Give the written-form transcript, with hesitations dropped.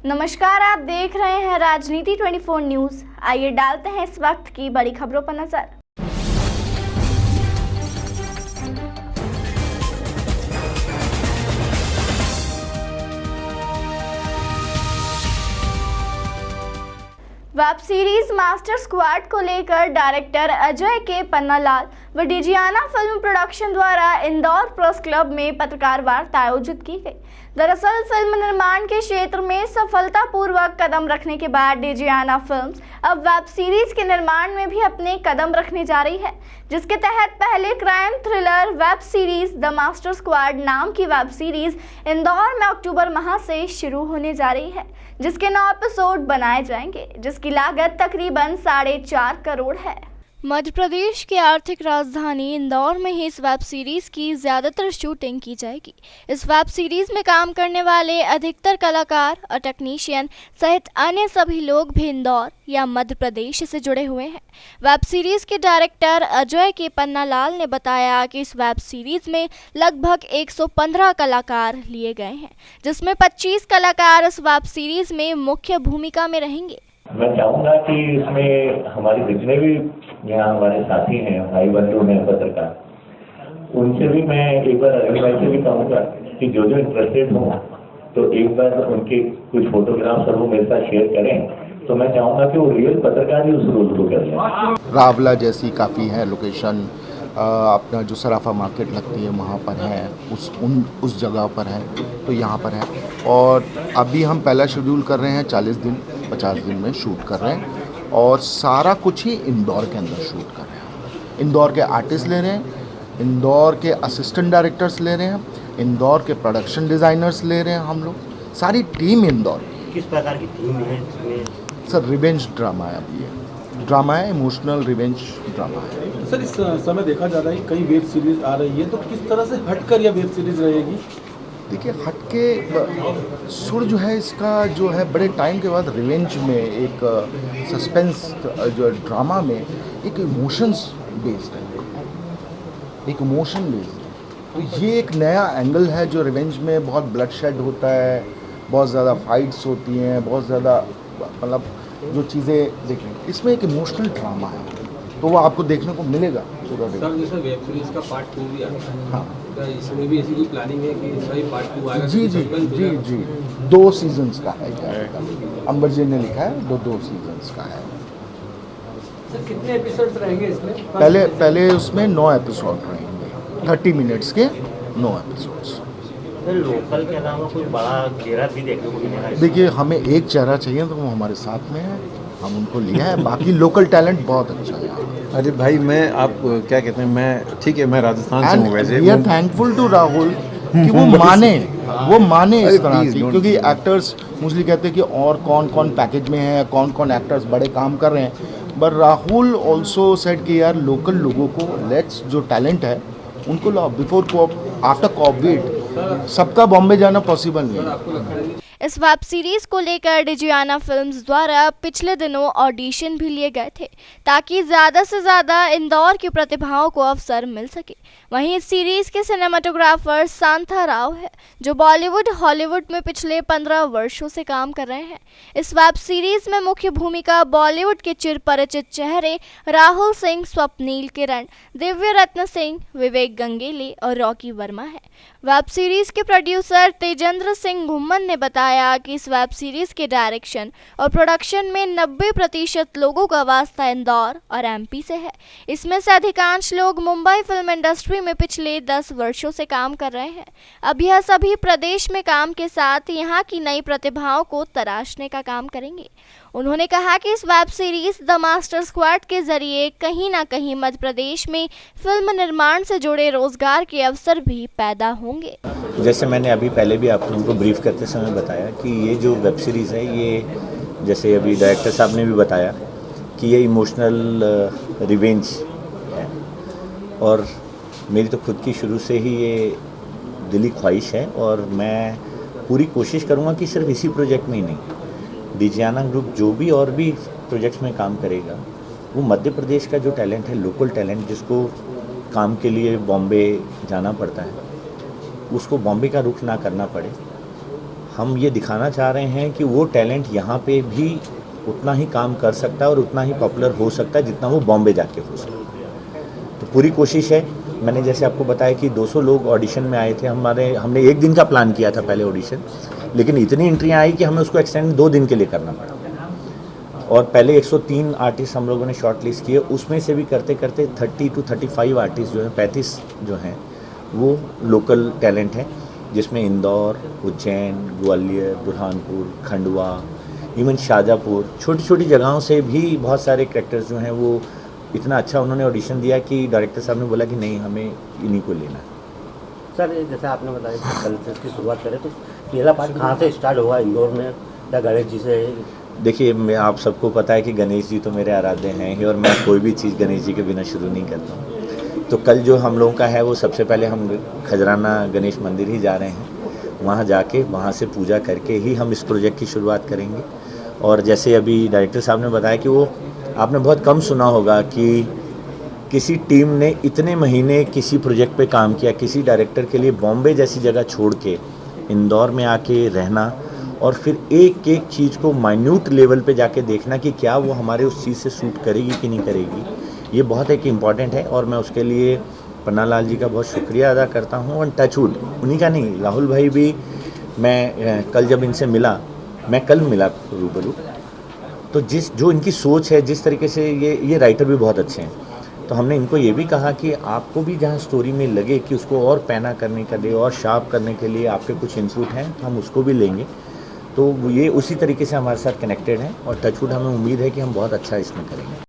नमस्कार, आप देख रहे हैं राजनीति 24 न्यूज। आइए डालते हैं इस वक्त की बड़ी खबरों पर नजर। वेब सीरीज मास्टर स्क्वाड को लेकर डायरेक्टर अजय के पन्नालाल व डिजियाना फिल्म प्रोडक्शन द्वारा इंदौर प्रेस क्लब में पत्रकार वार्ता आयोजित की गई। दरअसल फिल्म निर्माण के क्षेत्र में सफलतापूर्वक कदम रखने के बाद डिजियाना फिल्म्स अब वेब सीरीज के निर्माण में भी अपने कदम रखने जा रही है, जिसके तहत पहले crime thriller web series the master squad नाम की वेब सीरीज इंदौर में अक्टूबर माह से शुरू होने जा रही है, जिसके 9 एपिसोड बनाए जाएंगे, जिसकी लागत तकरीबन 4.5 करोड़ है। मध्य प्रदेश की आर्थिक राजधानी इंदौर में ही इस वेब सीरीज की ज्यादातर शूटिंग की जाएगी। इस वेब सीरीज में काम करने वाले अधिकतर कलाकार और टेक्नीशियन सहित अन्य सभी लोग भी इंदौर या मध्य प्रदेश से जुड़े हुए हैं। वेब सीरीज के डायरेक्टर अजय के पन्नालाल ने बताया कि इस वेब सीरीज में लगभग 115 कलाकार लिए गए हैं, जिसमें 25 कलाकार इस वेब सीरीज में मुख्य भूमिका में रहेंगे। मैं चाहूँगा कि इसमें हमारे जितने भी यहाँ हमारे साथी हैं, भाई बंधु हैं पत्रकार, उनसे भी मैं एक बार अरविंद भाई से भी कहूँगा कि जो इंटरेस्टेड हों तो एक बार उनके कुछ फोटोग्राफ्स और वो मेरे साथ शेयर करें, तो मैं चाहूँगा कि वो रियल पत्रकार ही उस रोल को कर लें। रावला जैसी काफ़ी है लोकेशन, अपना जो सराफा मार्केट लगती है वहाँ पर है, उस जगह पर है, तो यहाँ पर है। और अभी हम पहला शेड्यूल कर रहे हैं 40 दिन 50 दिन में शूट कर रहे हैं, और सारा कुछ ही इंदौर के अंदर शूट कर रहे हैं। इंदौर के आर्टिस्ट ले रहे हैं, इंदौर के असिस्टेंट डायरेक्टर्स ले रहे हैं, इंदौर के प्रोडक्शन डिज़ाइनर्स ले रहे हैं हम लोग, सारी टीम इंदौर की। किस प्रकार की थीम है सर? रिवेंज ड्रामा है। अभी ये ड्रामा है, इमोशनल रिवेंज ड्रामा है। सर, इस समय देखा जा रहा है कई वेब सीरीज आ रही है, तो किस तरह से हटकर यह वेब सीरीज रहेगी? देखिए, हटके सुर जो है इसका जो है बड़े टाइम के बाद रिवेंज में एक सस्पेंस जो ड्रामा में एक इमोशंस बेस्ड है, एक इमोशन बेस्ड है। तो ये एक नया एंगल है जो रिवेंज में बहुत ब्लड शेड होता है, बहुत ज़्यादा फाइट्स होती हैं, बहुत ज़्यादा मतलब जो चीज़ें देखें, इसमें एक इमोशनल ड्रामा है, तो वो आपको देखने को मिलेगा पूरा। सर, जैसे वेब सीरीज का पार्ट 2 भी आता है, हाँ, इसमें भी ऐसी कोई प्लानिंग है कि इसका भी पार्ट 2 आएगा? जी जी जी जी 2 सीजन्स का है। अंबर जी ने लिखा है, 2 सीजन्स का है। सर, कितने एपिसोड्स रहेंगे इसमें? पहले उसमें 9 एपिसोड रहेंगे, 30 मिनट्स के 9 एपिसोड्स। लोकल के अलावा कोई बड़ा चेहरा भी देखने को मिलेगा? देखिए, हमें एक चेहरा चाहिए तो वो हमारे साथ में है, हम उनको लिया है। बाकी लोकल टैलेंट बहुत अच्छा है। अरे भाई, मैं आप क्या कहते हैं, मैं ठीक है, मैं राजस्थान से हूँ वैसे। We are thankful to Rahul कि वो माने इस तरह की, क्योंकि एक्टर्स मोस्टली कहते हैं कि और कौन कौन पैकेज में है, कौन कौन एक्टर्स बड़े काम कर रहे हैं, बट राहुल ऑल्सो सेड कि यार लोकल लोगों को लेट्स, जो टैलेंट है उनको लाओ। बिफोर आफ्टर कोविड सबका बॉम्बे जाना पॉसिबल नहीं है। इस वेब सीरीज को लेकर डिजियाना फिल्म्स द्वारा पिछले दिनों ऑडिशन भी लिए गए थे, ताकि ज़्यादा से ज़्यादा इंदौर की प्रतिभाओं को अवसर मिल सके। वहीं इस सीरीज के सिनेमाटोग्राफर सांथा राव है, जो बॉलीवुड हॉलीवुड में पिछले 15 वर्षों से काम कर रहे हैं। इस वेब सीरीज में मुख्य भूमिका बॉलीवुड के चिरपरिचित चेहरे राहुल सिंह, स्वप्नील किरण, दिव्य रत्न सिंह, विवेक गंगेले और रॉकी वर्मा है। वेब सीरीज के प्रोड्यूसर तेजेंद्र सिंह घुम्मन ने बताया कि इस वेब सीरीज के डायरेक्शन और प्रोडक्शन में 90% लोगों का वास्ता इंदौर और एमपी से है। इसमें से अधिकांश लोग मुंबई फिल्म इंडस्ट्री में पिछले 10 वर्षों से काम कर रहे हैं। अब यह सभी प्रदेश में काम के साथ यहाँ की नई प्रतिभाओं को तराशने का काम करेंगे। उन्होंने कहा कि इस web series the master squad के जरिए कहीं ना कहीं मध्य प्रदेश में फिल्म निर्माण से जुड़े रोजगार के अवसर भी पैदा होंगे। जैसे मैंने अभी पहले भी आप लोगों को ब्रीफ करते समय बताया कि ये जो वेब सीरीज़ है, ये जैसे अभी डायरेक्टर साहब ने भी बताया कि ये इमोशनल रिवेंज है, और मेरी तो खुद की शुरू से ही ये दिली ख्वाहिश है, और मैं पूरी कोशिश करूँगा कि सिर्फ इसी प्रोजेक्ट में ही नहीं, डिजियाना ग्रुप जो भी और भी प्रोजेक्ट्स में काम करेगा, वो मध्य प्रदेश का जो टैलेंट है, लोकल टैलेंट, जिसको काम के लिए बॉम्बे जाना पड़ता है, उसको बॉम्बे का रुख ना करना पड़े। हम ये दिखाना चाह रहे हैं कि वो टैलेंट यहाँ पे भी उतना ही काम कर सकता है और उतना ही पॉपुलर हो सकता है जितना वो बॉम्बे जाके हो सकता है। तो पूरी कोशिश है। मैंने जैसे आपको बताया कि 200 लोग ऑडिशन में आए थे। हमने एक दिन का प्लान किया था पहले ऑडिशन, लेकिन इतनी एंट्रियाँ आई कि हमें उसको एक्सटेंड 2 दिन के लिए करना पड़ा। और पहले 103 आर्टिस्ट हम लोगों ने शॉर्ट लिस्ट किए, उसमें से भी करते करते 30 to 35 आर्टिस्ट जो हैं, 35 जो हैं वो लोकल टैलेंट हैं, जिसमें इंदौर, उज्जैन, ग्वालियर, बुरहानपुर, खंडवा, इवन शाजापुर, छोटी छोटी जगहों से भी बहुत सारे कैरेक्टर्स जो हैं वो इतना अच्छा उन्होंने ऑडिशन दिया कि डायरेक्टर साहब ने बोला कि नहीं, हमें इन्हीं को लेना है। सर जैसे आपने बताया कि कल से इसकी शुरुआत करें, तो पहला पार्ट कहाँ से स्टार्ट होगा, इंदौर में या गणेश जी से? देखिए, मैं आप सबको पता है कि गणेश जी तो मेरे आराध्य हैं ही, और मैं कोई भी चीज़ गणेश जी के बिना शुरू नहीं करता हूँ। तो कल जो हम लोगों का है वो सबसे पहले हम खजराना गणेश मंदिर ही जा रहे हैं। वहाँ जाके वहाँ से पूजा करके ही हम इस प्रोजेक्ट की शुरुआत करेंगे। और जैसे अभी डायरेक्टर साहब ने बताया कि वो आपने बहुत कम सुना होगा कि किसी टीम ने इतने महीने किसी प्रोजेक्ट पे काम किया, किसी डायरेक्टर के लिए बॉम्बे जैसी जगह छोड़ के इंदौर में आके रहना और फिर एक एक चीज़ को माइन्यूट लेवल पे जाके देखना कि क्या वो हमारे उस चीज़ से सूट करेगी कि नहीं करेगी, ये बहुत एक इम्पॉर्टेंट है। और मैं उसके लिए पन्नालाल जी का बहुत शुक्रिया अदा करता हूँ। और टचवुड उन्हीं का नहीं, राहुल भाई भी, मैं कल जब इनसे मिला, मैं कल मिला रूबरू, तो जो इनकी सोच है, जिस तरीके से ये राइटर भी बहुत अच्छे हैं, तो हमने इनको ये भी कहा कि आपको भी जहाँ स्टोरी में लगे कि उसको और पैना करने के लिए और शार्प करने के लिए आपके कुछ इनपुट हैं, तो हम उसको भी लेंगे। तो ये उसी तरीके से हमारे साथ कनेक्टेड हैं और टचवुड हमें उम्मीद है कि हम बहुत अच्छा इसमें करेंगे।